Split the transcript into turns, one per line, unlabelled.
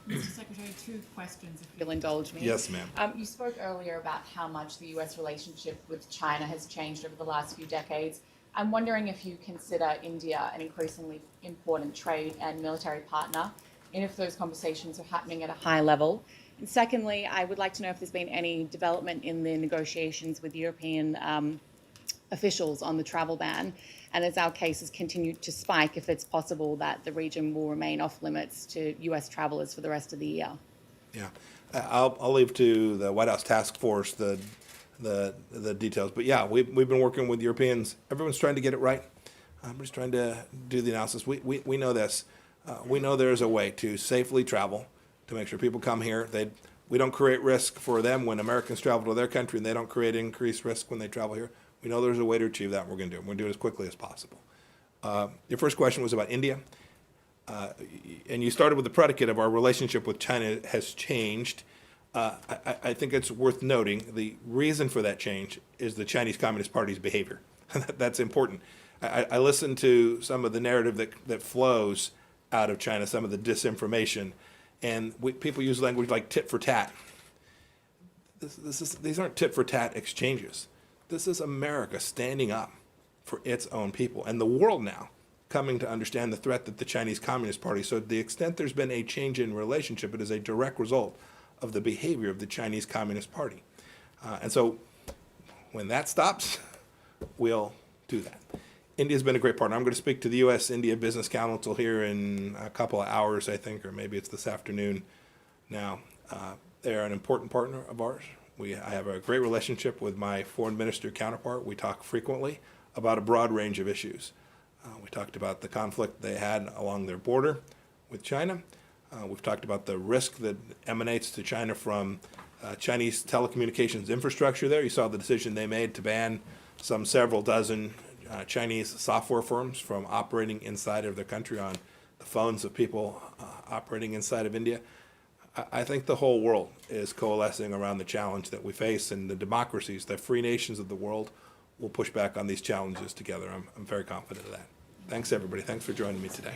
Mr. Secretary, two questions, if you'll indulge me.
Yes, ma'am.
You spoke earlier about how much the US relationship with China has changed over the last few decades. I'm wondering if you consider India an increasingly important trade and military partner, and if those conversations are happening at a high level. And secondly, I would like to know if there's been any development in the negotiations with European officials on the travel ban, and as our cases continue to spike, if it's possible that the region will remain off limits to US travelers for the rest of the year.
Yeah, I'll leave to the White House task force the details. But yeah, we've been working with Europeans. Everyone's trying to get it right. Everybody's trying to do the analysis. We know this. We know there's a way to safely travel, to make sure people come here. We don't create risk for them when Americans travel to their country, and they don't create increased risk when they travel here. We know there's a way to achieve that, and we're going to do it. We're going to do it as quickly as possible. Your first question was about India. And you started with the predicate of our relationship with China has changed. I think it's worth noting the reason for that change is the Chinese Communist Party's behavior. That's important. I listened to some of the narrative that flows out of China, some of the disinformation, and people use language like tit for tat. These aren't tit for tat exchanges. This is America standing up for its own people, and the world now coming to understand the threat that the Chinese Communist Party. So to the extent there's been a change in relationship, it is a direct result of the behavior of the Chinese Communist Party. And so when that stops, we'll do that. India's been a great partner. I'm going to speak to the U.S.-India Business Council here in a couple of hours, I think, or maybe it's this afternoon now. They're an important partner of ours. I have a great relationship with my foreign minister counterpart. We talk frequently about a broad range of issues. We talked about the conflict they had along their border with China. We've talked about the risk that emanates to China from Chinese telecommunications infrastructure there. You saw the decision they made to ban several dozen Chinese software firms from operating inside of their country on the phones of people operating inside of India. I think the whole world is coalescing around the challenge that we face, and the democracies, the free nations of the world, will push back on these challenges together. I'm very confident of that. Thanks, everybody. Thanks for joining me today.